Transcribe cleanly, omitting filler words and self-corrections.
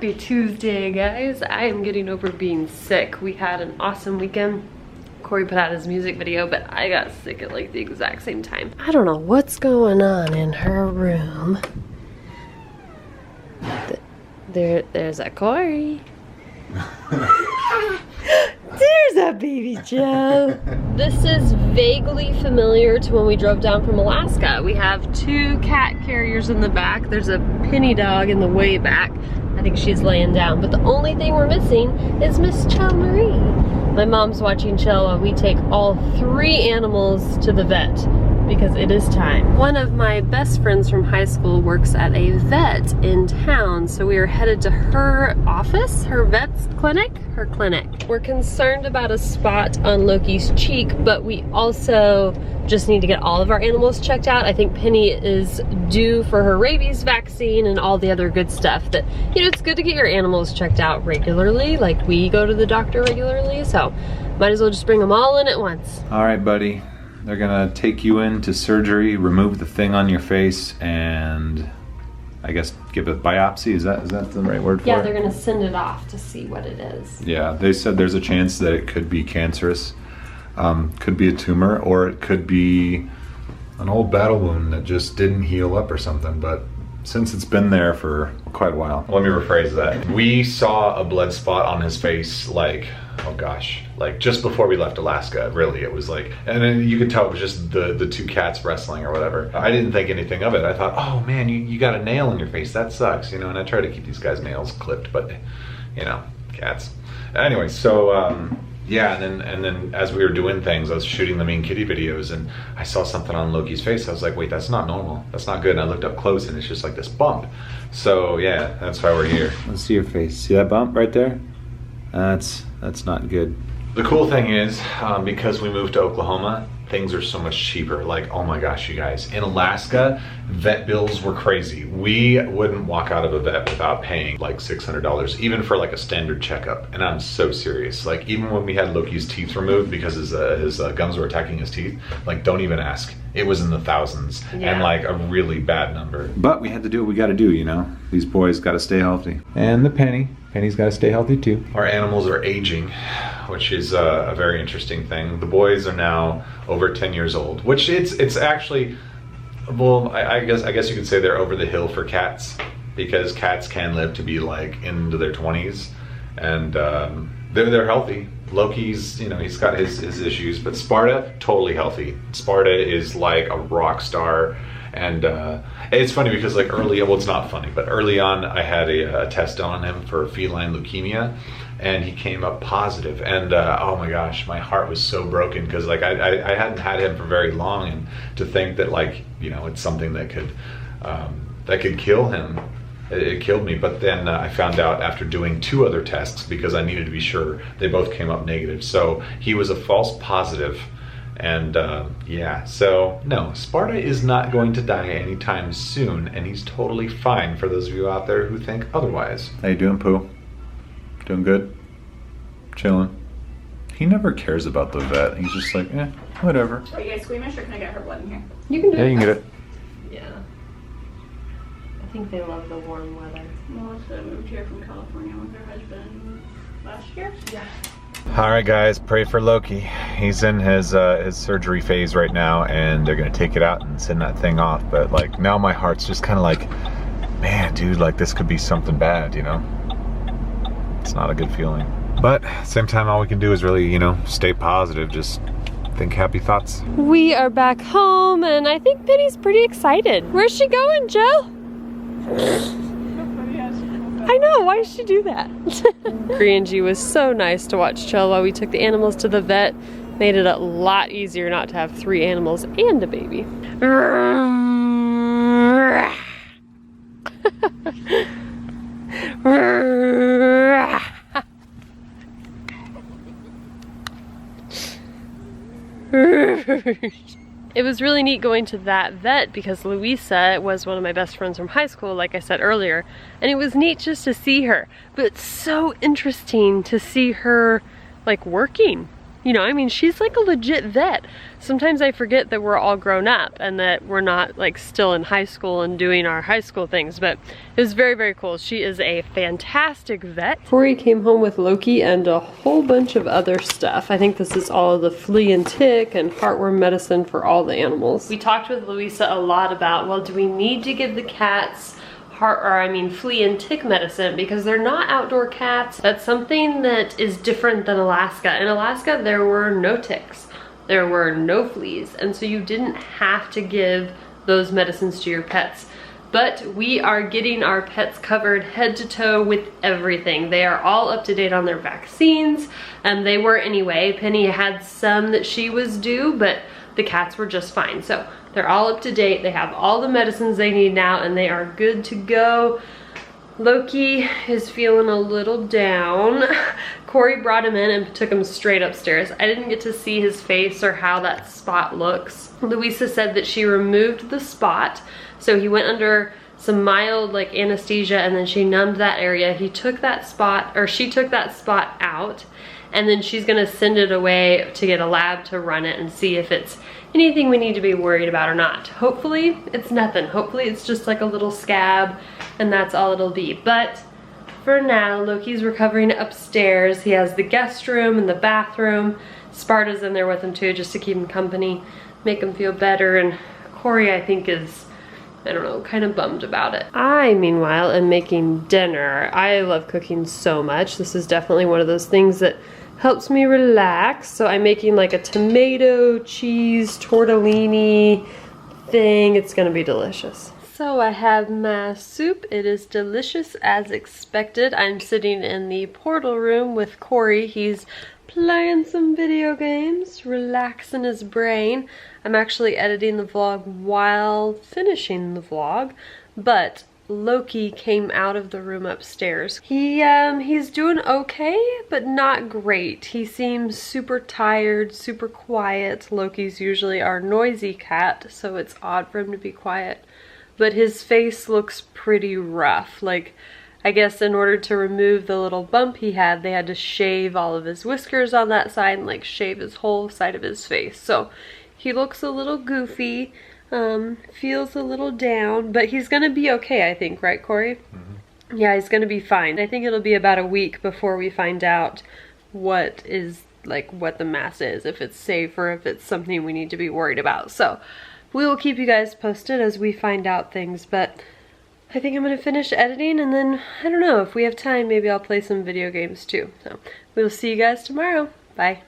Happy Tuesday, guys. I am getting over being sick. We had an awesome weekend. Corey put out his music video, but I got sick at like the exact same time. I don't know what's going on in her room. There's a Corey. There's a baby Joe. This is vaguely familiar to when we drove down from Alaska. We have 2 cat carriers in the back. There's a Penny dog in the way back. I think she's laying down, but the only thing we're missing is Miss Chell Marie. My mom's watching Chell while we take all 3 animals to the vet because it is time. One of my best friends from high school works at a vet in town, so we are headed to her office, her vet's clinic, her clinic. We're concerned about a spot on Loki's cheek, but we also just need to get all of our animals checked out. I think Penny is due for her rabies vaccine and all the other good stuff that, you know, it's good to get your animals checked out regularly, like we go to the doctor regularly, so might as well just bring them all in at once. All right, buddy. They're gonna take you into surgery, remove the thing on your face, and I guess give a biopsy. Is that the right word for it? Yeah, they're gonna send it off to see what it is. Yeah, they said there's a chance that it could be cancerous, could be a tumor, or it could be an old battle wound that just didn't heal up or something, but since it's been there for quite a while. Let me rephrase that. We saw a blood spot on his face like, oh gosh, like just before we left Alaska, really. It was like, and then you could tell it was just the 2 cats wrestling or whatever. I didn't think anything of it. I thought, oh man, you got a nail in your face. That sucks, you know, and I try to keep these guys' nails clipped, but you know, cats. Anyway, so, yeah, and then as we were doing things, I was shooting the Mean Kitty videos and I saw something on Loki's face. I was like, wait, that's not normal. That's not good. And I looked up close and it's just like this bump. So yeah, that's why we're here. Let's see your face. See that bump right there? That's not good. The cool thing is, because we moved to Oklahoma, things are so much cheaper. Like, oh my gosh, you guys. In Alaska, vet bills were crazy. We wouldn't walk out of a vet without paying like $600, even for like a standard checkup. And I'm so serious. Like, even when we had Loki's teeth removed because his gums were attacking his teeth, like, don't even ask. It was in the thousands, and like a really bad number. But we had to do what we gotta do, you know? These boys gotta stay healthy. And the Penny's gotta stay healthy too. Our animals are aging, which is a very interesting thing. The boys are now over 10 years old, which it's actually, well, I guess you could say they're over the hill for cats, because cats can live to be like into their 20s, and they're healthy. Loki's, you know, he's got his issues, but Sparta, totally healthy. Sparta is like a rock star. And it's funny because like well, it's not funny, but early on I had a test done on him for feline leukemia, and he came up positive. And oh my gosh, my heart was so broken because like I hadn't had him for very long, and to think that, like, you know, it's something that could kill him. It killed me. But then I found out after doing 2 other tests, because I needed to be sure, they both came up negative. So he was a false positive. And yeah, so no, Sparta is not going to die anytime soon, and he's totally fine, for those of you out there who think otherwise. How you doing, Pooh? Doing good? Chilling? He never cares about the vet. He's just like, eh, whatever. Are you guys squeamish, or can I get her blood in here? You can do it. Yeah, you can get it. Yeah. I think they love the warm weather. Melissa moved here from California with her husband last year. Yeah. All right, guys, pray for Loki. He's in his surgery phase right now, and they're gonna take it out and send that thing off. But like, now my heart's just kind of like, man, dude, like this could be something bad, you know? It's not a good feeling. But at the same time, all we can do is really, you know, stay positive, just think happy thoughts. We are back home, and I think Penny's pretty excited. Where's she going, Joe? I know, why did she do that? Korean-G was so nice to watch Chell while we took the animals to the vet. Made it a lot easier not to have 3 animals and a baby. It was really neat going to that vet because Louisa was one of my best friends from high school, like I said earlier, and it was neat just to see her. But it's so interesting to see her like working. You know, I mean, she's like a legit vet. Sometimes I forget that we're all grown up and that we're not like still in high school and doing our high school things, but it was very, very cool. She is a fantastic vet. Corey came home with Loki and a whole bunch of other stuff. I think this is all of the flea and tick and heartworm medicine for all the animals. We talked with Louisa a lot about, well, do we need to give the cats flea and tick medicine because they're not outdoor cats. That's something that is different than Alaska. In Alaska, there were no ticks, there were no fleas, and so you didn't have to give those medicines to your pets. But we are getting our pets covered head to toe with everything. They are all up to date on their vaccines, and they were anyway. Penny had some that she was due, but the cats were just fine. So they're all up to date. They have all the medicines they need now and they are good to go. Loki is feeling a little down. Corey brought him in and took him straight upstairs. I didn't get to see his face or how that spot looks. Louisa said that she removed the spot. So he went under some mild like anesthesia and then she numbed that area. He took that spot, or she took that spot out, and then she's gonna send it away to get a lab to run it and see if it's anything we need to be worried about or not. Hopefully it's nothing. Hopefully it's just like a little scab and that's all it'll be. But for now, Loki's recovering upstairs. He has the guest room and the bathroom. Sparta's in there with him too, just to keep him company, make him feel better. And Corey, I think, is, I don't know, kind of bummed about it. I, meanwhile, am making dinner. I love cooking so much. This is definitely one of those things that helps me relax. So I'm making like a tomato cheese tortellini thing. It's gonna be delicious. So I have my soup. It is delicious as expected. I'm sitting in the portal room with Corey. He's playing some video games, relaxing his brain. I'm actually editing the vlog while finishing the vlog, but Loki came out of the room upstairs. He's doing okay, but not great. He seems super tired, super quiet. Loki's usually our noisy cat, so it's odd for him to be quiet. But his face looks pretty rough. Like, I guess in order to remove the little bump he had, they had to shave all of his whiskers on that side and like shave his whole side of his face. So he looks a little goofy. Feels a little down, but he's gonna be okay, I think, right, Corey? Mm-hmm. Yeah, he's gonna be fine. I think it'll be about a week before we find out what the mass is, if it's safe or if it's something we need to be worried about. So we will keep you guys posted as we find out things, but I think I'm gonna finish editing and then, I don't know, if we have time, maybe I'll play some video games too. So we'll see you guys tomorrow. Bye.